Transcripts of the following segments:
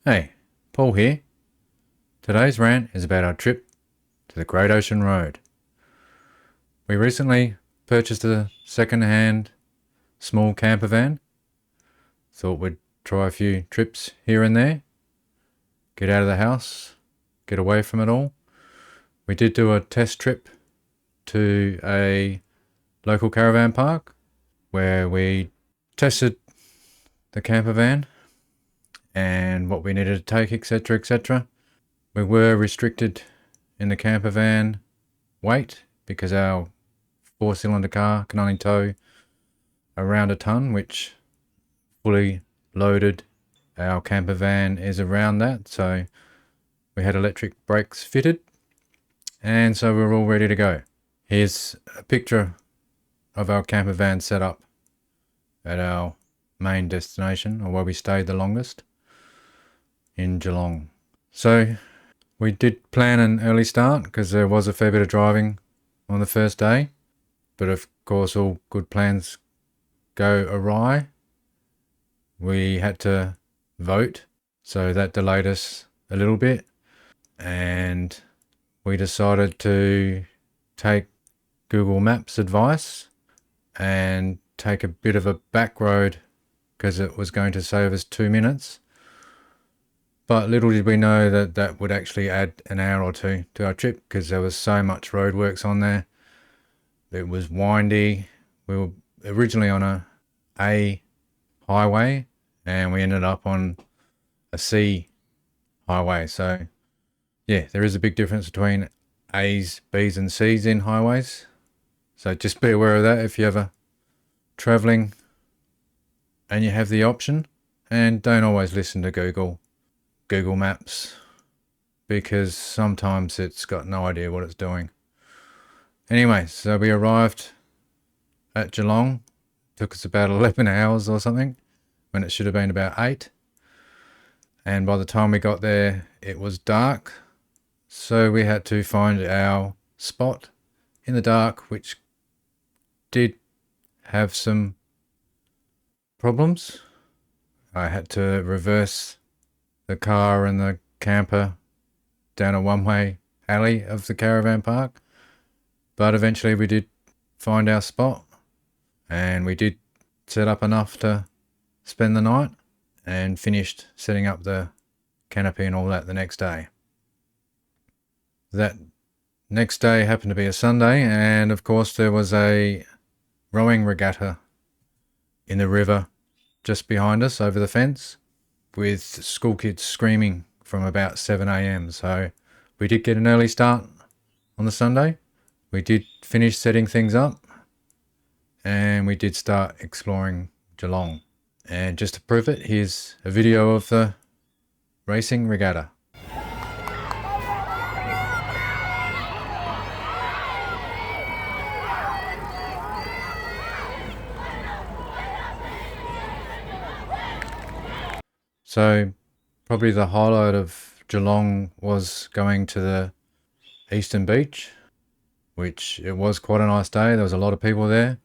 Hey, Paul here. Today's rant is about our trip to the Great Ocean Road. We recently purchased a second-hand small camper van. Thought we'd try a few trips here and there, get out of the house, get away from it all. We did do a test trip to a local caravan park where we tested the camper van and what we needed to take, etc., etc. We were restricted in the camper van weight because our four-cylinder car can only tow around a ton, which fully loaded our camper van is around that. So we had electric brakes fitted, and so we're all ready to go. Here's a picture of our camper van set up at our main destination, or where we stayed the longest, in Geelong. So we did plan an early start because there was a fair bit of driving on the first day, but of course all good plans go awry. We had to vote, so that delayed us a little bit, and we decided to take Google Maps advice and take a bit of a back road because it was going to save us 2 minutes. But little did we know that that would actually add an hour or two to our trip because there was so much roadworks on there. It was windy. We were originally on a highway and we ended up on a C highway. So yeah, there is a big difference between A's, B's and C's in highways. So just be aware of that if you're ever traveling and you have the option. And don't always listen to Google Maps because sometimes it's got no idea what it's doing. Anyway, so we arrived at Geelong. Took us about 11 hours or something when it should have been about 8. And by the time we got there, it was dark. So we had to find our spot in the dark, which did have some problems. I had to reverse the car and the camper down a one-way alley of the caravan park. But eventually we did find our spot and we did set up enough to spend the night and finished setting up the canopy and all that the next day. That next day happened to be a Sunday, and of course there was a rowing regatta in the river just behind us over the fence with school kids screaming from about 7 a.m. So we did get an early start on the Sunday. We did finish setting things up and we did start exploring Geelong. And just to prove it, here's a video of the racing regatta. So probably the highlight of Geelong was going to the Eastern Beach, which it was quite a nice day. There was a lot of people there.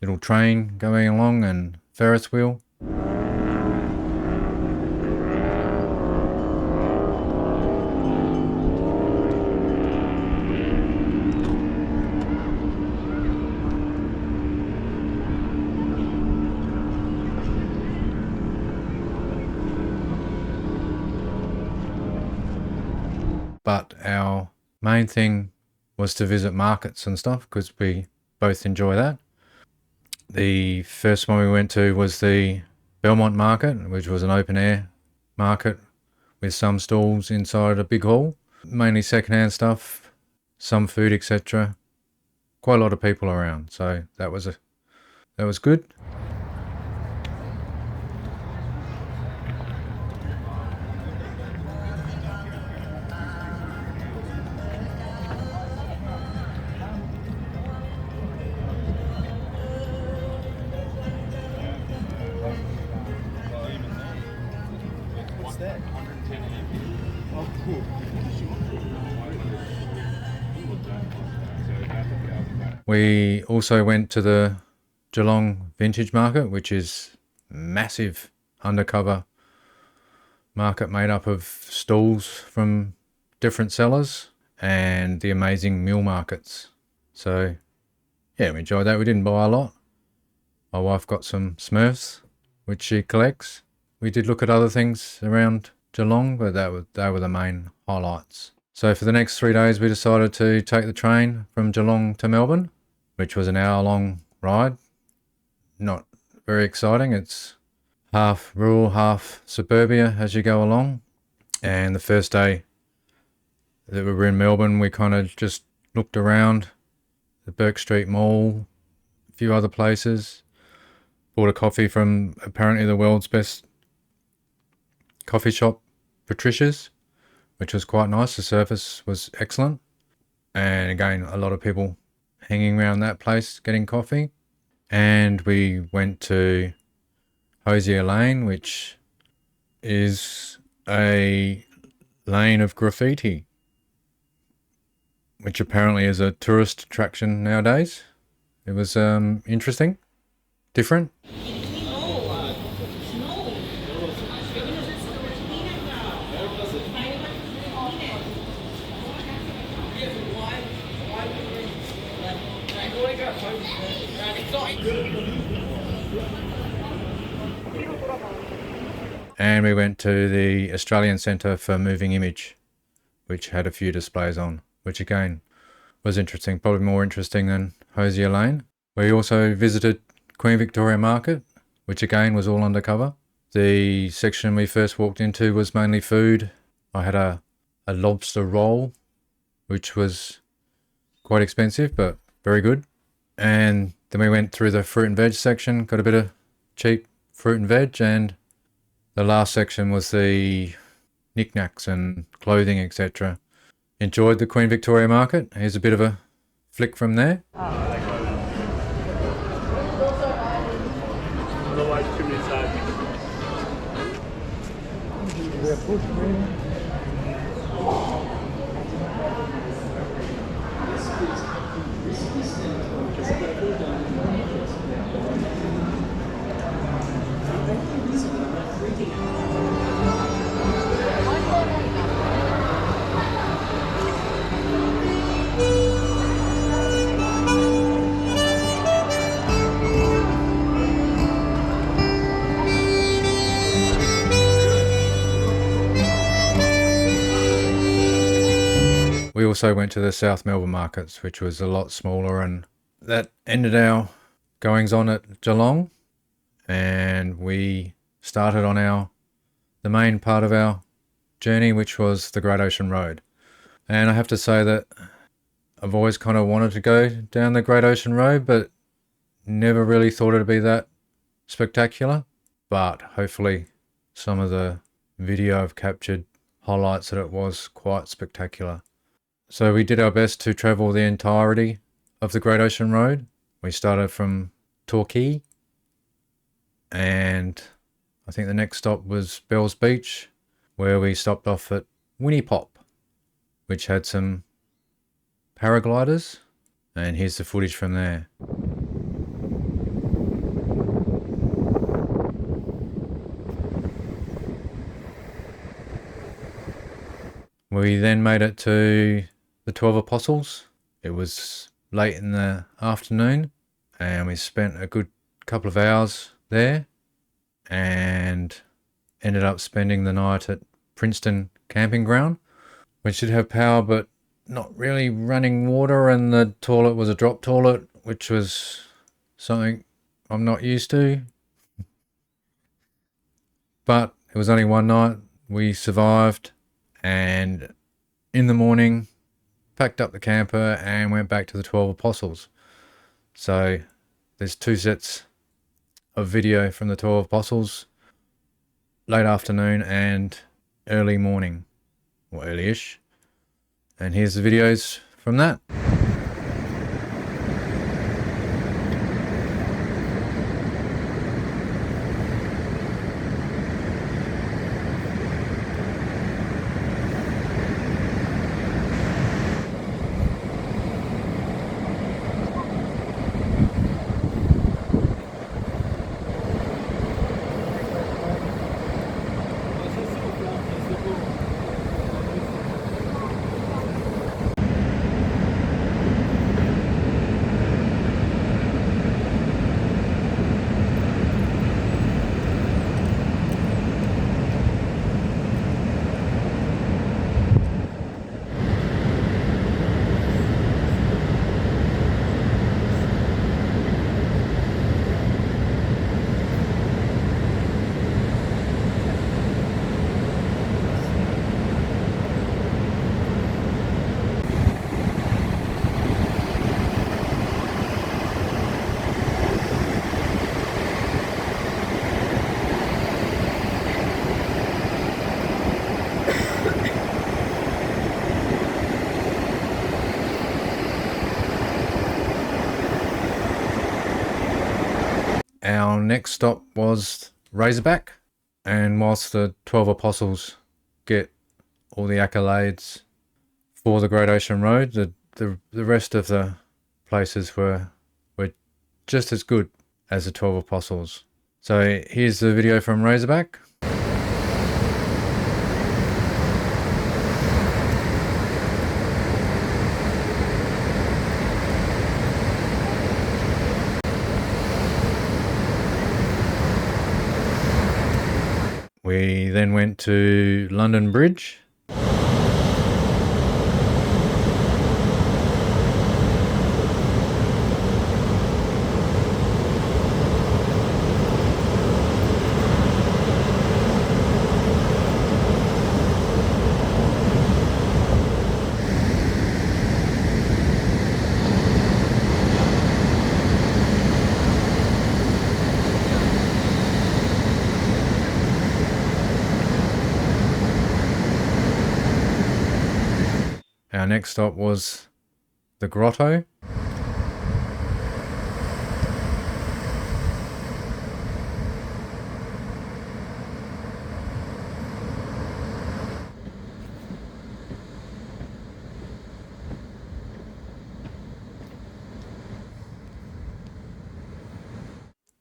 Little train going along and Ferris wheel. But our main thing was to visit markets and stuff because we both enjoy that. The first one we went to was the Belmont Market, which was an open air market with some stalls inside a big hall, mainly secondhand stuff, some food, etc. Quite a lot of people around, so that was good. We also went to the Geelong Vintage Market, which is massive undercover market made up of stalls from different sellers and the amazing meal markets. So yeah, we enjoyed that. We didn't buy a lot. My wife got some Smurfs, which she collects. We did look at other things around Geelong, but they were the main highlights. So for the next 3 days, we decided to take the train from Geelong to Melbourne, which was an hour-long ride. Not very exciting. It's half rural, half suburbia as you go along. And the first day that we were in Melbourne, we kind of just looked around the Burke Street Mall, a few other places. Bought a coffee from apparently the world's best coffee shop, Patricia's, which was quite nice. The service was excellent. And again, a lot of people hanging around that place getting coffee. And we went to Hosier Lane, which is a lane of graffiti, which apparently is a tourist attraction nowadays. It was interesting, different. And we went to the Australian Centre for Moving Image, which had a few displays on, which again was interesting, probably more interesting than Hosier Lane. We also visited Queen Victoria Market, which again was all undercover. The section we first walked into was mainly food. I had a lobster roll, which was quite expensive, but very good. And then we went through the fruit and veg section, got a bit of cheap fruit and veg, and the last section was the knickknacks and clothing, etc. Enjoyed the Queen Victoria Market. Here's a bit of a flick from there. We also went to the South Melbourne markets, which was a lot smaller, and that ended our goings on at Geelong, and we started on the main part of our journey, which was the Great Ocean Road. And I have to say that I've always kind of wanted to go down the Great Ocean Road, but never really thought it'd be that spectacular. But hopefully some of the video I've captured highlights that it was quite spectacular. So we did our best to travel the entirety of the Great Ocean Road. We started from Torquay, and I think the next stop was Bells Beach, where we stopped off at Winnie Pop, which had some paragliders, and here's the footage from there. We then made it to the 12 Apostles. It was late in the afternoon, and we spent a good couple of hours there and ended up spending the night at Princeton Camping Ground, which did have power but not really running water, and the toilet was a drop toilet, which was something I'm not used to. But it was only one night. We survived, and in the morning packed up the camper and went back to the 12 Apostles. So there's 2 sets of video from the 12 Apostles, late afternoon and early morning, or early-ish. And here's the videos from that. Our next stop was Razorback, and whilst the 12 Apostles get all the accolades for the Great Ocean Road, the rest of the places were just as good as the 12 Apostles. So here's the video from Razorback. We then went to London Bridge. Our next stop was the Grotto.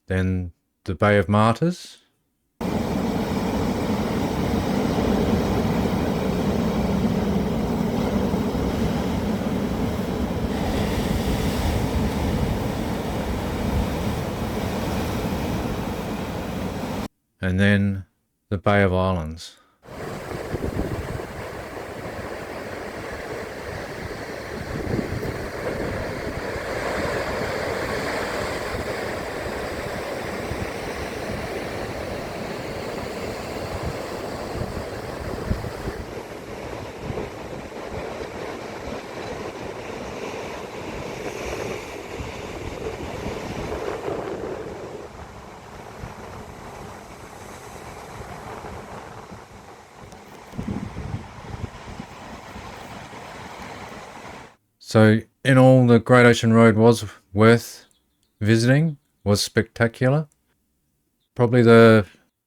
Then the Bay of Martyrs. And then the Bay of Islands. So in all, the Great Ocean Road was worth visiting, was spectacular. Probably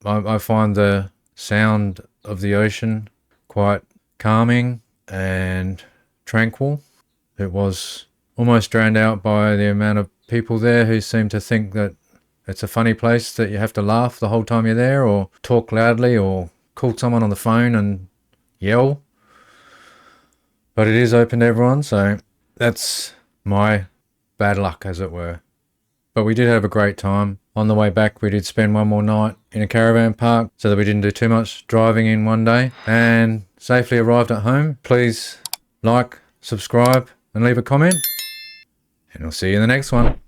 I find the sound of the ocean quite calming and tranquil. It was almost drowned out by the amount of people there who seem to think that it's a funny place, that you have to laugh the whole time you're there, or talk loudly, or call someone on the phone and yell. But it is open to everyone, so that's my bad luck, as it were. But we did have a great time. On the way back, we did spend one more night in a caravan park so that we didn't do too much driving in one day, and safely arrived at home. Please like, subscribe, and leave a comment, and I'll see you in the next one.